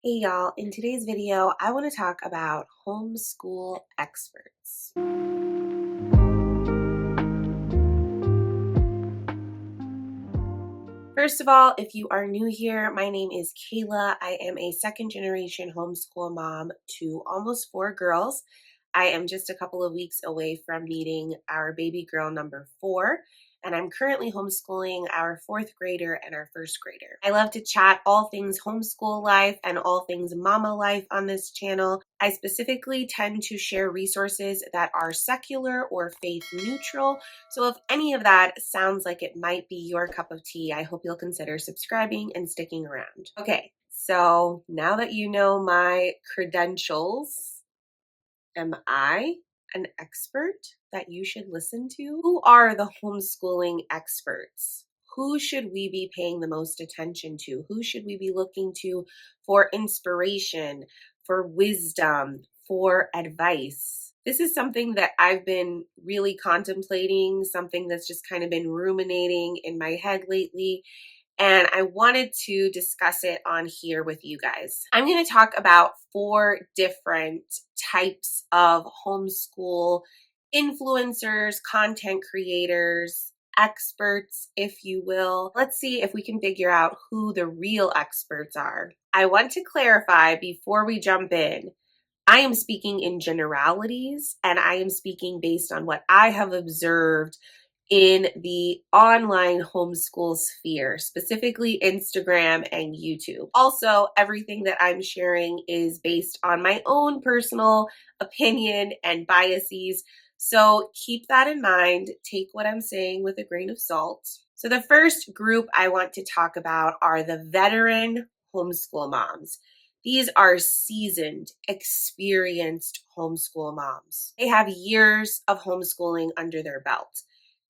Hey y'all, in today's video, I want to talk about homeschool experts. First of all, if you are new here, my name is Kaela. I am a second generation homeschool mom to almost 4 girls. I am just a couple of weeks away from meeting our baby girl number 4, and I'm currently homeschooling our 4th grader and our 1st grader. I love to chat all things homeschool life and all things mama life on this channel. I specifically tend to share resources that are secular or faith neutral. So if any of that sounds like it might be your cup of tea, I hope you'll consider subscribing and sticking around. Okay, so now that you know my credentials, am I an expert that you should listen to? Who are the homeschooling experts? Who should we be paying the most attention to? Who should we be looking to for inspiration, for wisdom, for advice? This is something that I've been really contemplating, something that's just kind of been ruminating in my head lately. And I wanted to discuss it on here with you guys. I'm going to talk about 4 different types of homeschool influencers, content creators, experts, if you will. Let's see if we can figure out who the real experts are. I want to clarify before we jump in. I am speaking in generalities, and I am speaking based on what I have observed in the online homeschool sphere, specifically Instagram and YouTube. Also, everything that I'm sharing is based on my own personal opinion and biases. So keep that in mind. Take what I'm saying with a grain of salt. So the first group I want to talk about are the veteran homeschool moms. These are seasoned, experienced homeschool moms. They have years of homeschooling under their belt.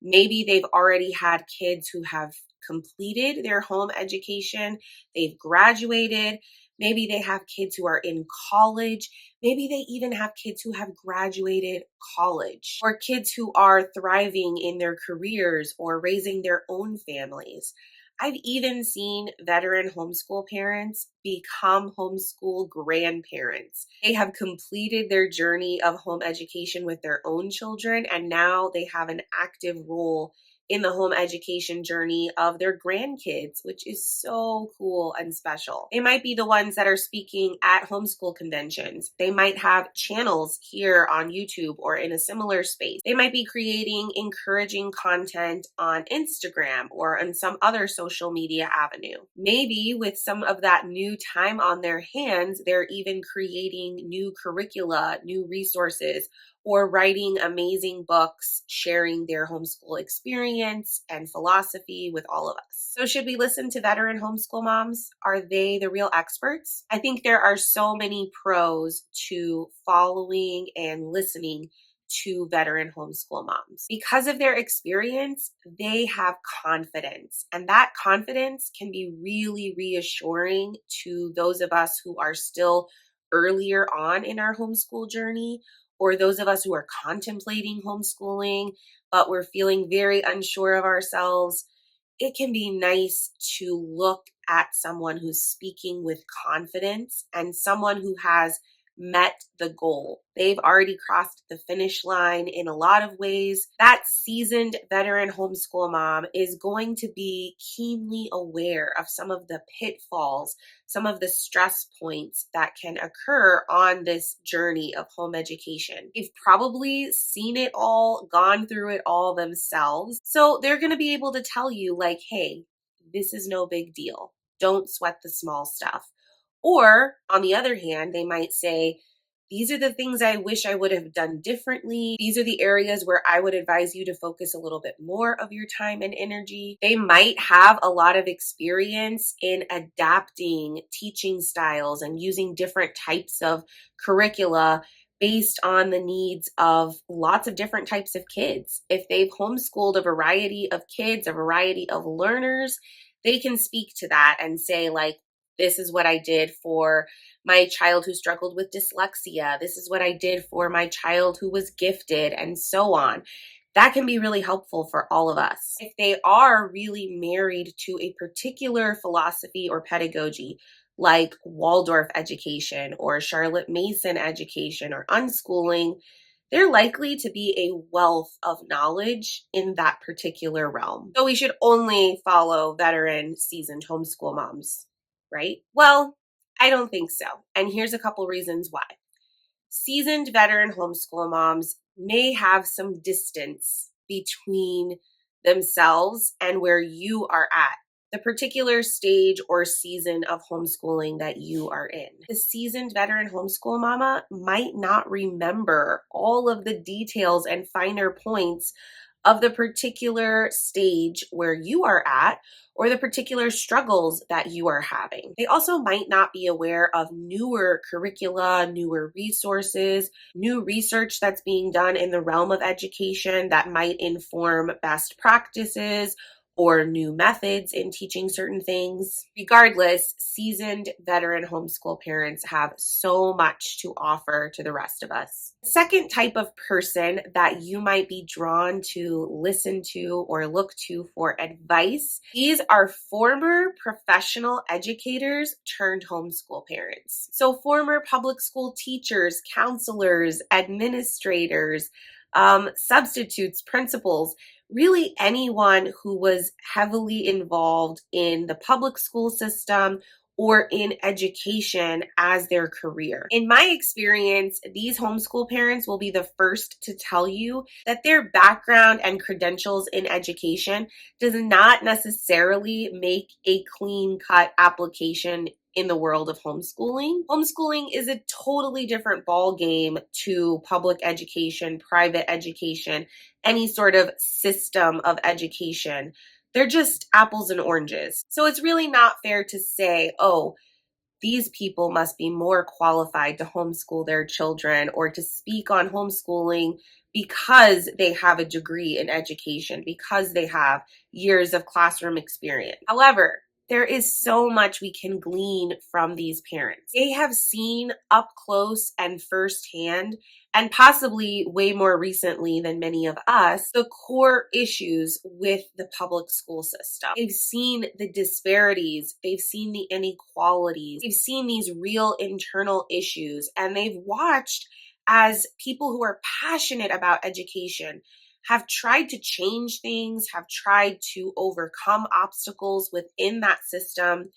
Maybe they've already had kids who have completed their home education, they've graduated, maybe they have kids who are in college, maybe they even have kids who have graduated college, or kids who are thriving in their careers or raising their own families. I've even seen veteran homeschool parents become homeschool grandparents. They have completed their journey of home education with their own children, and now they have an active role in the home education journey of their grandkids, which is so cool and special. They might be the ones that are speaking at homeschool conventions. They might have channels here on YouTube or in a similar space. They might be creating encouraging content on Instagram or on some other social media avenue. Maybe with some of that new time on their hands, they're even creating new curricula, new resources, or writing amazing books, sharing their homeschool experience and philosophy with all of us. So should we listen to veteran homeschool moms? Are they the real experts? I think there are so many pros to following and listening to veteran homeschool moms. Because of their experience, they have confidence, and that confidence can be really reassuring to those of us who are still earlier on in our homeschool journey, or those of us who are contemplating homeschooling, but we're feeling very unsure of ourselves. It can be nice to look at someone who's speaking with confidence and someone who has met the goal. They've already crossed the finish line in a lot of ways. That seasoned veteran homeschool mom is going to be keenly aware of some of the pitfalls, some of the stress points that can occur on this journey of home education. They've probably seen it all, gone through it all themselves. So they're going to be able to tell you, like, hey, this is no big deal. Don't sweat the small stuff. Or on the other hand, they might say, these are the things I wish I would have done differently. These are the areas where I would advise you to focus a little bit more of your time and energy. They might have a lot of experience in adapting teaching styles and using different types of curricula based on the needs of lots of different types of kids. If they've homeschooled a variety of kids, a variety of learners, they can speak to that and say, like, this is what I did for my child who struggled with dyslexia. This is what I did for my child who was gifted, and so on. That can be really helpful for all of us. If they are really married to a particular philosophy or pedagogy, like Waldorf education or Charlotte Mason education or unschooling, they're likely to be a wealth of knowledge in that particular realm. So we should only follow veteran seasoned homeschool moms, right? Well, I don't think so. And here's a couple reasons why. Seasoned veteran homeschool moms may have some distance between themselves and where you are at, the particular stage or season of homeschooling that you are in. The seasoned veteran homeschool mama might not remember all of the details and finer points of the particular stage where you are at or the particular struggles that you are having. They also might not be aware of newer curricula, newer resources, new research that's being done in the realm of education that might inform best practices or new methods in teaching certain things. Regardless, seasoned veteran homeschool parents have so much to offer to the rest of us. The second type of person that you might be drawn to listen to or look to for advice, these are former professional educators turned homeschool parents. So former public school teachers, counselors, administrators, substitutes, principals, really anyone who was heavily involved in the public school system or in education as their career. In my experience, these homeschool parents will be the first to tell you that their background and credentials in education does not necessarily make a clean-cut application in the world of homeschooling. Homeschooling is a totally different ball game to public education, private education, any sort of system of education. They're just apples and oranges. So it's really not fair to say, oh, these people must be more qualified to homeschool their children or to speak on homeschooling because they have a degree in education, because they have years of classroom experience. However, there is so much we can glean from these parents. They have seen up close and firsthand, and possibly way more recently than many of us, the core issues with the public school system. They've seen the disparities, they've seen the inequalities, they've seen these real internal issues, and they've watched as people who are passionate about education have tried to change things, have tried to overcome obstacles within that system,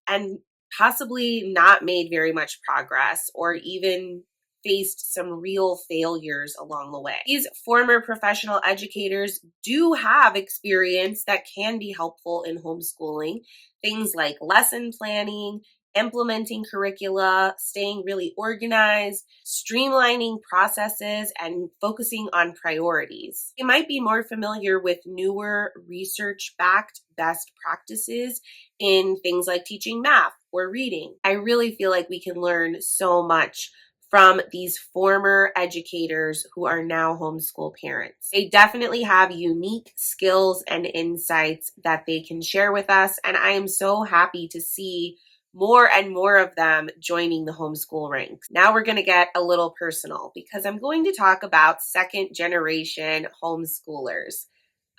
and possibly not made very much progress or even faced some real failures along the way. These former professional educators do have experience that can be helpful in homeschooling, things like lesson planning, implementing curricula, staying really organized, streamlining processes, and focusing on priorities. You might be more familiar with newer research-backed best practices in things like teaching math or reading. I really feel like we can learn so much from these former educators who are now homeschool parents. They definitely have unique skills and insights that they can share with us, and I am so happy to see more and more of them joining the homeschool ranks. Now we're going to get a little personal because I'm going to talk about second generation homeschoolers.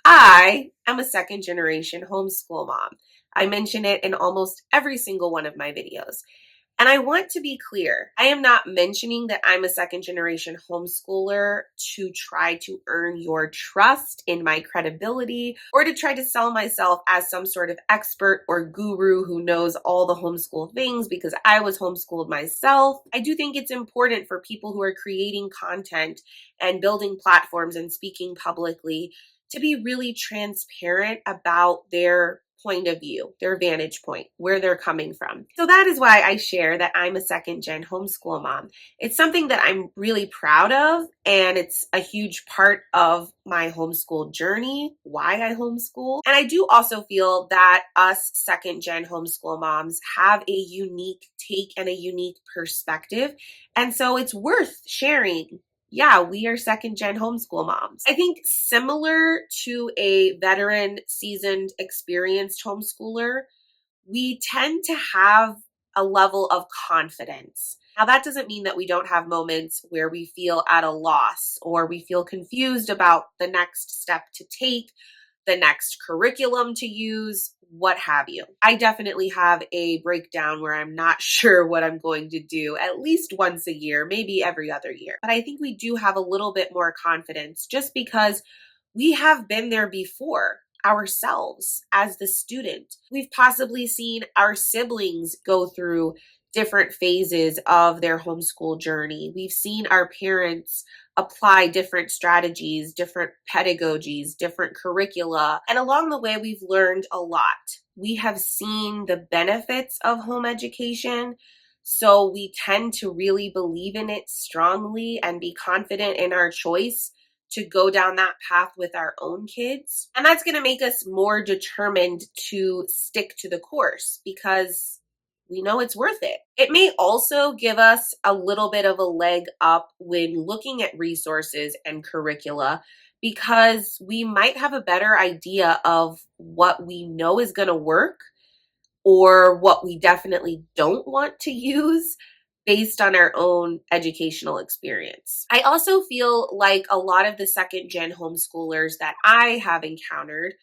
I am a second generation homeschool mom. I mention it in almost every single one of my videos. And I want to be clear, I am not mentioning that I'm a second generation homeschooler to try to earn your trust in my credibility or to try to sell myself as some sort of expert or guru who knows all the homeschool things because I was homeschooled myself. I do think it's important for people who are creating content and building platforms and speaking publicly to be really transparent about their point of view, their vantage point, where they're coming from. So that is why I share that I'm a second gen homeschool mom. It's something that I'm really proud of, and it's a huge part of my homeschool journey, why I homeschool. And I do also feel that us second gen homeschool moms have a unique take and a unique perspective. And so it's worth sharing. Yeah, we are second gen homeschool moms. I think similar to a veteran, seasoned, experienced homeschooler, we tend to have a level of confidence. Now, that doesn't mean that we don't have moments where we feel at a loss or we feel confused about the next step to take. the next curriculum to use, what have you. I definitely have a breakdown where I'm not sure what I'm going to do at least once a year, maybe every other year. But I think we do have a little bit more confidence just because we have been there before ourselves as the student. We've possibly seen our siblings go through different phases of their homeschool journey. We've seen our parents apply different strategies, different pedagogies, different curricula. And along the way, we've learned a lot. We have seen the benefits of home education. So we tend to really believe in it strongly and be confident in our choice to go down that path with our own kids. And that's going to make us more determined to stick to the course because we know it's worth it. It may also give us a little bit of a leg up when looking at resources and curricula because we might have a better idea of what we know is going to work or what we definitely don't want to use based on our own educational experience. I also feel like a lot of the second gen homeschoolers that I have encountered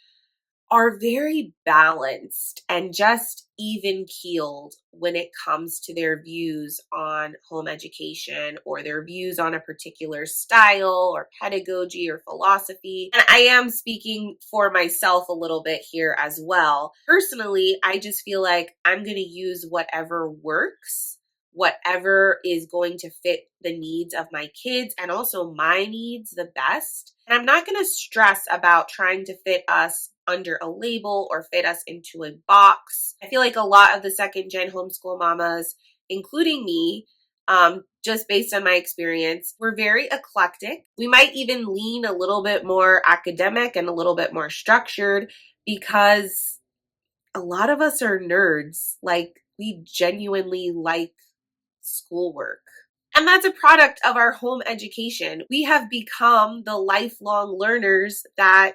are very balanced and just even keeled when it comes to their views on home education or their views on a particular style or pedagogy or philosophy. And I am speaking for myself a little bit here as well. Personally, I just feel like I'm going to use whatever works, whatever is going to fit the needs of my kids and also my needs the best. And I'm not going to stress about trying to fit us under a label or fit us into a box. I feel like a lot of the second gen homeschool mamas, including me, just based on my experience, we're very eclectic. We might even lean a little bit more academic and a little bit more structured because a lot of us are nerds. Like, we genuinely like schoolwork. And that's a product of our home education. We have become the lifelong learners that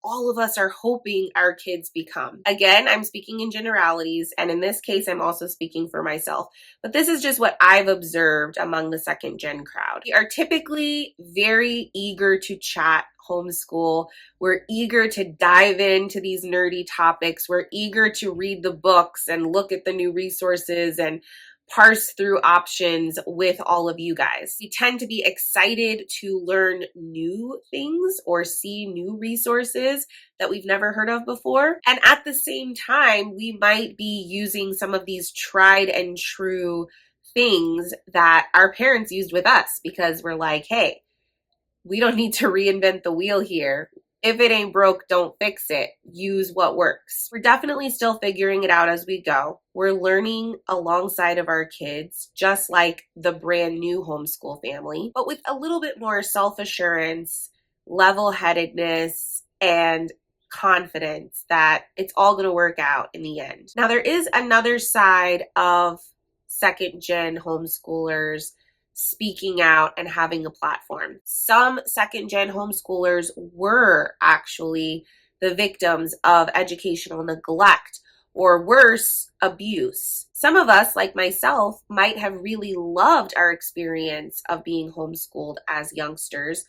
all of us are hoping our kids become. Again, I'm speaking in generalities, and in this case, I'm also speaking for myself. But this is just what I've observed among the second gen crowd. We are typically very eager to chat homeschool. We're eager to dive into these nerdy topics. We're eager to read the books and look at the new resources and parse through options with all of you guys. We tend to be excited to learn new things or see new resources that we've never heard of before. And at the same time, we might be using some of these tried and true things that our parents used with us because we're like, hey, we don't need to reinvent the wheel here. If it ain't broke, don't fix it. Use what works. We're definitely still figuring it out as we go. We're learning alongside of our kids, just like the brand new homeschool family, but with a little bit more self-assurance, level-headedness, and confidence that it's all going to work out in the end. Now, there is another side of second gen homeschoolers speaking out and having a platform. Some second gen homeschoolers were actually the victims of educational neglect or worse, abuse. Some of us, like myself, might have really loved our experience of being homeschooled as youngsters,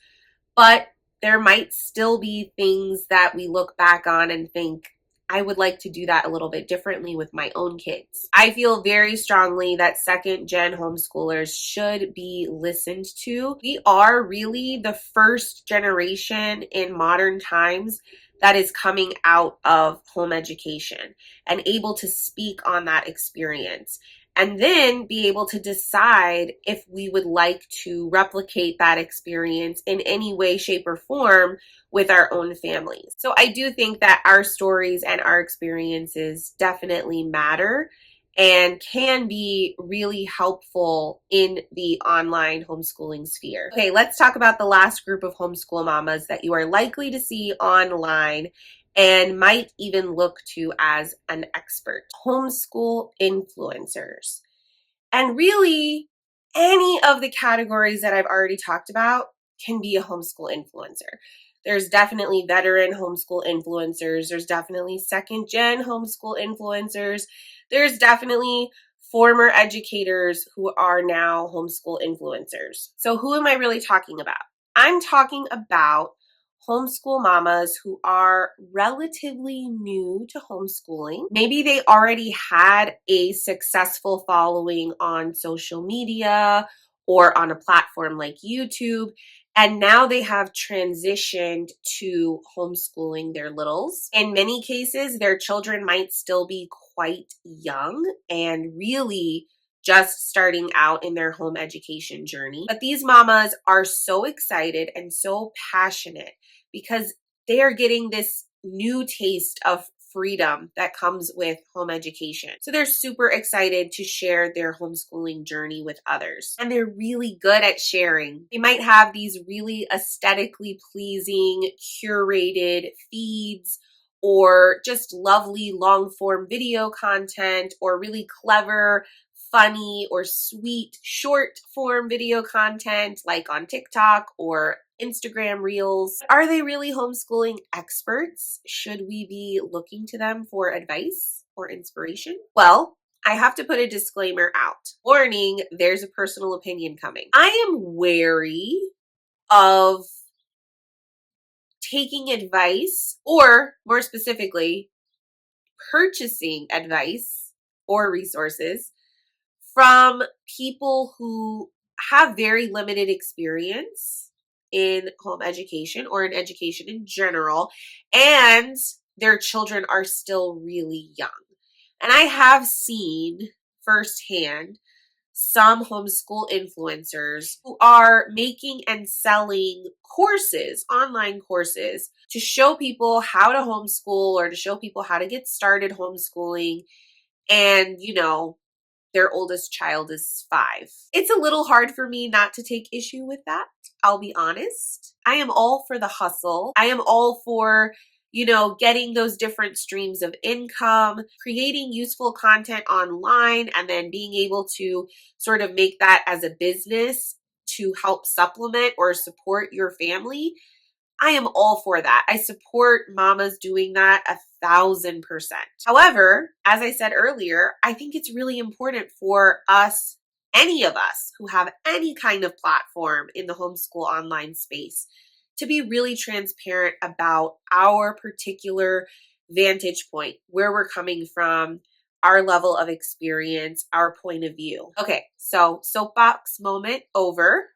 but there might still be things that we look back on and think, I would like to do that a little bit differently with my own kids. I feel very strongly that second gen homeschoolers should be listened to. We are really the first generation in modern times that is coming out of home education and able to speak on that experience. And then be able to decide if we would like to replicate that experience in any way, shape, or form with our own families. So I do think that our stories and our experiences definitely matter and can be really helpful in the online homeschooling sphere. Okay, let's talk about the last group of homeschool mamas that you are likely to see online and might even look to as an expert. Homeschool influencers. And really, any of the categories that I've already talked about can be a homeschool influencer. There's definitely veteran homeschool influencers. There's definitely second gen homeschool influencers. There's definitely former educators who are now homeschool influencers. So who am I really talking about? I'm talking about homeschool mamas who are relatively new to homeschooling. Maybe they already had a successful following on social media or on a platform like YouTube, and now they have transitioned to homeschooling their littles. In many cases, their children might still be quite young and really just starting out in their home education journey. But these mamas are so excited and so passionate because they are getting this new taste of freedom that comes with home education. So they're super excited to share their homeschooling journey with others. And they're really good at sharing. They might have these really aesthetically pleasing, curated feeds, or just lovely long form video content, or really clever, funny, or sweet short form video content like on TikTok or Instagram Reels. Are they really homeschooling experts? Should we be looking to them for advice or inspiration? Well, I have to put a disclaimer out. Warning, there's a personal opinion coming. I am wary of taking advice, or more specifically, purchasing advice or resources from people who have very limited experience in home education or in education in general, and their children are still really young. And I have seen firsthand some homeschool influencers who are making and selling courses, online courses, to show people how to homeschool or to show people how to get started homeschooling. And, their oldest child is 5. It's a little hard for me not to take issue with that. I'll be honest. I am all for the hustle. I am all for, getting those different streams of income, creating useful content online, and then being able to sort of make that as a business to help supplement or support your family. I am all for that. I support mamas doing that 1,000%. However, as I said earlier, I think it's really important for us, any of us who have any kind of platform in the homeschool online space, to be really transparent about our particular vantage point, where we're coming from, our level of experience, our point of view. Okay, so soapbox moment over.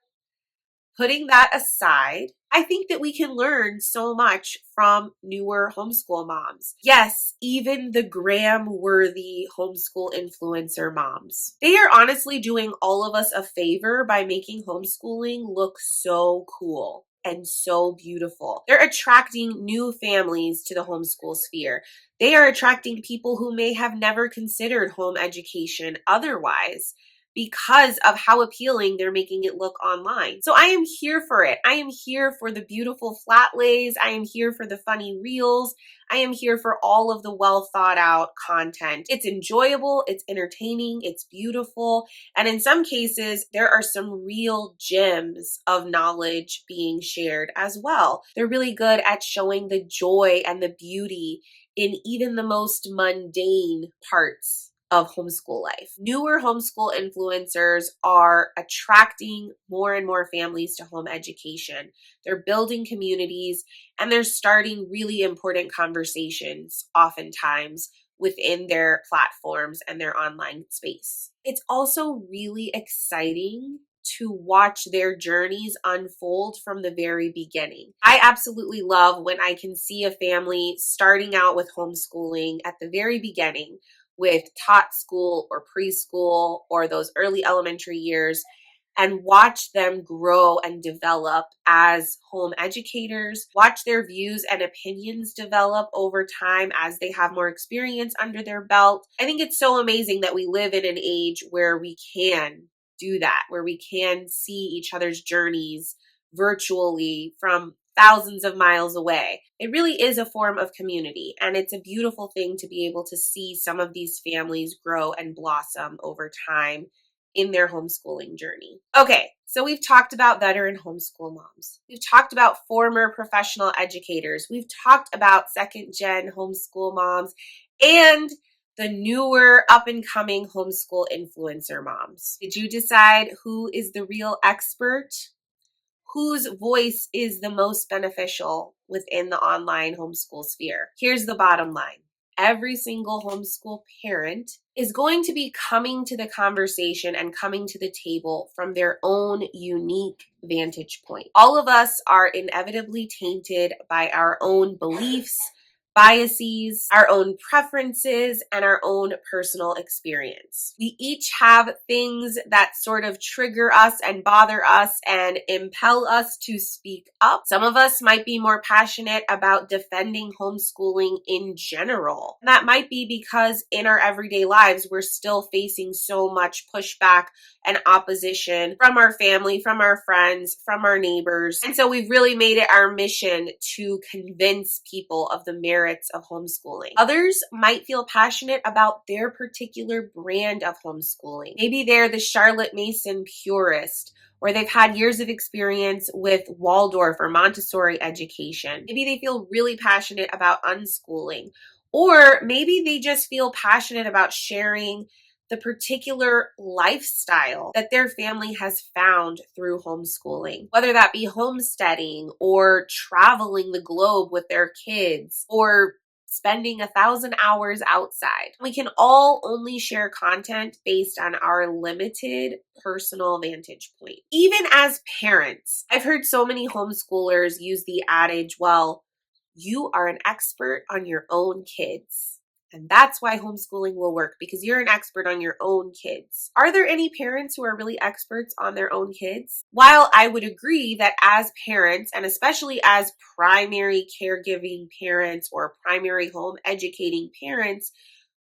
Putting that aside, I think that we can learn so much from newer homeschool moms. Yes, even the gram-worthy homeschool influencer moms. They are honestly doing all of us a favor by making homeschooling look so cool and so beautiful. They're attracting new families to the homeschool sphere. They are attracting people who may have never considered home education otherwise, because of how appealing they're making it look online. So I am here for it. I am here for the beautiful flat lays. I am here for the funny reels. I am here for all of the well thought out content. It's enjoyable, it's entertaining, it's beautiful. And in some cases, there are some real gems of knowledge being shared as well. They're really good at showing the joy and the beauty in even the most mundane parts of homeschool life. Newer homeschool influencers are attracting more and more families to home education. They're building communities, and they're starting really important conversations oftentimes within their platforms and their online space. It's also really exciting to watch their journeys unfold from the very beginning. I absolutely love when I can see a family starting out with homeschooling at the very beginning, with tot school or preschool or those early elementary years, and watch them grow and develop as home educators, watch their views and opinions develop over time as they have more experience under their belt. I think it's so amazing that we live in an age where we can do that, where we can see each other's journeys virtually from thousands of miles away. It really is a form of community, and it's a beautiful thing to be able to see some of these families grow and blossom over time in their homeschooling journey. Okay, so we've talked about veteran homeschool moms. We've talked about former professional educators. We've talked about second-gen homeschool moms and the newer up-and-coming homeschool influencer moms. Did you decide who is the real expert? whose voice is the most beneficial within the online homeschool sphere. Here's the bottom line. Every single homeschool parent is going to be coming to the conversation and coming to the table from their own unique vantage point. All of us are inevitably tainted by our own beliefs, biases, our own preferences, and our own personal experience. We each have things that sort of trigger us and bother us and impel us to speak up. Some of us might be more passionate about defending homeschooling in general. And that might be because in our everyday lives, we're still facing so much pushback and opposition from our family, from our friends, from our neighbors. And so we've really made it our mission to convince people of the merits of homeschooling. Others might feel passionate about their particular brand of homeschooling. Maybe they're the Charlotte Mason purist, or they've had years of experience with Waldorf or Montessori education. Maybe they feel really passionate about unschooling, or maybe they just feel passionate about sharing the particular lifestyle that their family has found through homeschooling, whether that be homesteading or traveling the globe with their kids or spending 1,000 hours outside. We can all only share content based on our limited personal vantage point. Even as parents, I've heard so many homeschoolers use the adage, well, you are an expert on your own kids. And that's why homeschooling will work, because you're an expert on your own kids. Are there any parents who are really experts on their own kids? While I would agree that as parents, and especially as primary caregiving parents or primary home educating parents,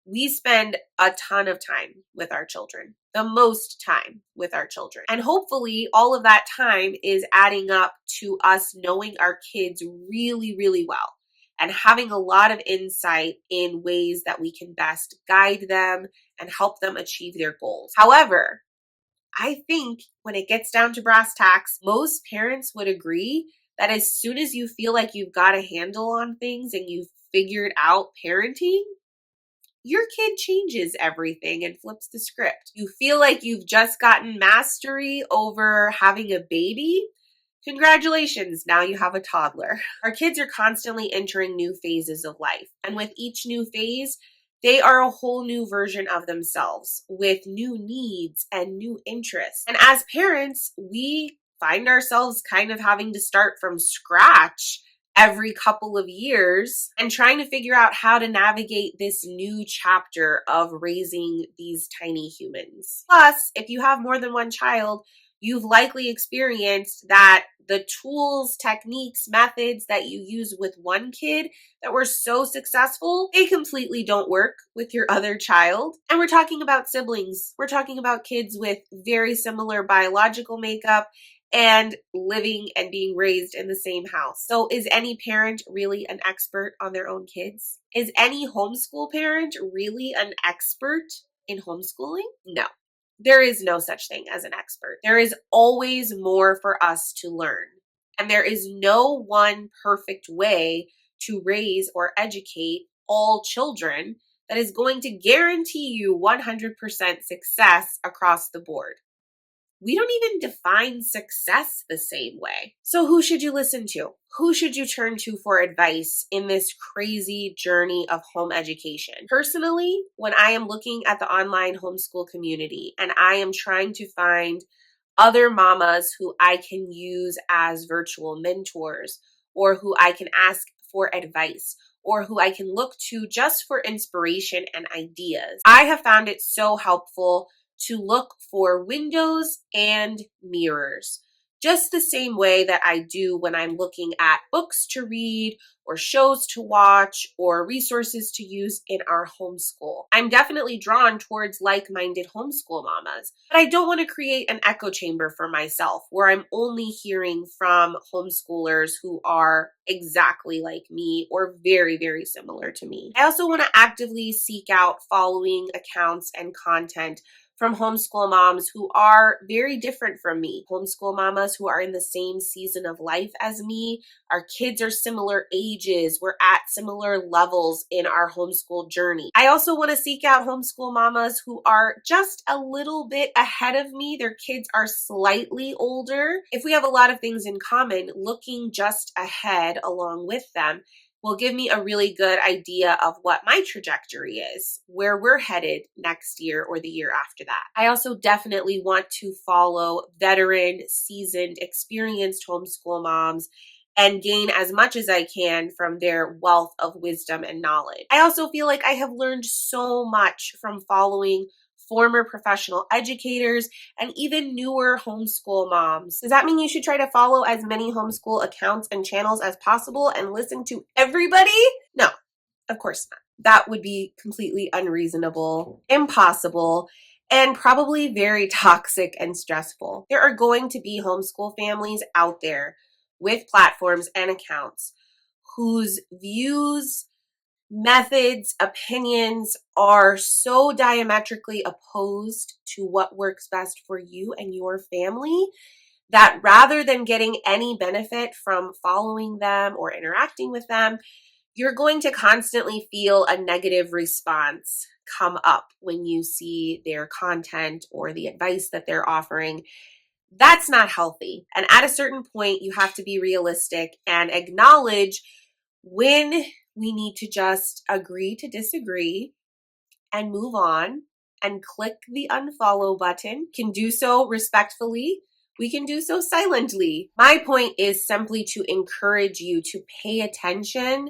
we spend a ton of time with our children, the most time with our children. And hopefully all of that time is adding up to us knowing our kids really, really well and having a lot of insight in ways that we can best guide them and help them achieve their goals. However, I think when it gets down to brass tacks, most parents would agree that as soon as you feel like you've got a handle on things and you've figured out parenting, your kid changes everything and flips the script. You feel like you've just gotten mastery over having a baby. Congratulations, now you have a toddler. Our kids are constantly entering new phases of life. And with each new phase, they are a whole new version of themselves with new needs and new interests. And as parents, we find ourselves kind of having to start from scratch every couple of years and trying to figure out how to navigate this new chapter of raising these tiny humans. Plus, if you have more than one child, you've likely experienced that the tools, techniques, methods that you use with one kid that were so successful, they completely don't work with your other child. And we're talking about siblings. We're talking about kids with very similar biological makeup and living and being raised in the same house. So is any parent really an expert on their own kids? Is any homeschool parent really an expert in homeschooling? No. There is no such thing as an expert. There is always more for us to learn. And there is no one perfect way to raise or educate all children that is going to guarantee you 100% success across the board. We don't even define success the same way. So who should you listen to? Who should you turn to for advice in this crazy journey of home education? Personally, when I am looking at the online homeschool community and I am trying to find other mamas who I can use as virtual mentors, or who I can ask for advice, or who I can look to just for inspiration and ideas, I have found it so helpful to look for windows and mirrors, just the same way that I do when I'm looking at books to read or shows to watch or resources to use in our homeschool. I'm definitely drawn towards like-minded homeschool mamas, but I don't want to create an echo chamber for myself where I'm only hearing from homeschoolers who are exactly like me or very, very similar to me. I also want to actively seek out following accounts and content from homeschool moms who are very different from me. Homeschool mamas who are in the same season of life as me. Our kids are similar ages. We're at similar levels in our homeschool journey. I also want to seek out homeschool mamas who are just a little bit ahead of me. Their kids are slightly older. If we have a lot of things in common, looking just ahead along with them will give me a really good idea of what my trajectory is, where we're headed next year or the year after that. I also definitely want to follow veteran, seasoned, experienced homeschool moms and gain as much as I can from their wealth of wisdom and knowledge. I also feel like I have learned so much from following former professional educators, and even newer homeschool moms. Does that mean you should try to follow as many homeschool accounts and channels as possible and listen to everybody? No, of course not. That would be completely unreasonable, impossible, and probably very toxic and stressful. There are going to be homeschool families out there with platforms and accounts whose views, methods, opinions are so diametrically opposed to what works best for you and your family that rather than getting any benefit from following them or interacting with them, you're going to constantly feel a negative response come up when you see their content or the advice that they're offering. That's not healthy. And at a certain point, you have to be realistic and acknowledge when we need to just agree to disagree and move on and click the unfollow button. Can do so respectfully. We can do so silently. My point is simply to encourage you to pay attention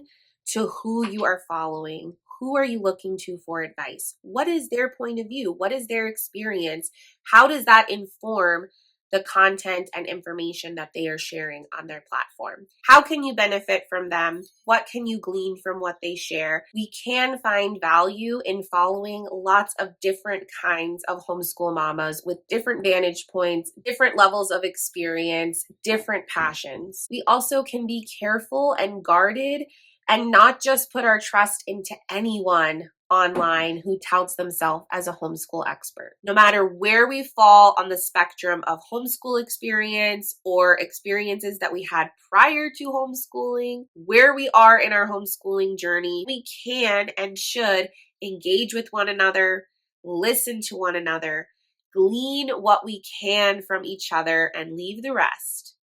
to who you are following. Who are you looking to for advice? What is their point of view? What is their experience? How does that inform the content and information that they are sharing on their platform? How can you benefit from them? What can you glean from what they share? We can find value in following lots of different kinds of homeschool mamas with different vantage points, different levels of experience, different passions. We also can be careful and guarded and not just put our trust into anyone online who touts themselves as a homeschool expert. No matter where we fall on the spectrum of homeschool experience or experiences that we had prior to homeschooling, where we are in our homeschooling journey, we can and should engage with one another, listen to one another, glean what we can from each other, and leave the rest.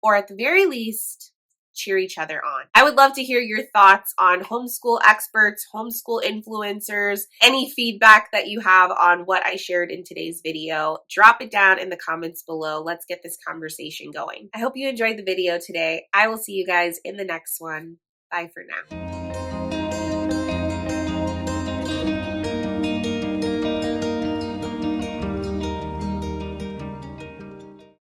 Or at the very least, cheer each other on. I would love to hear your thoughts on homeschool experts, homeschool influencers, any feedback that you have on what I shared in today's video. Drop it down in the comments below. Let's get this conversation going. I hope you enjoyed the video today. I will see you guys in the next one. Bye for now.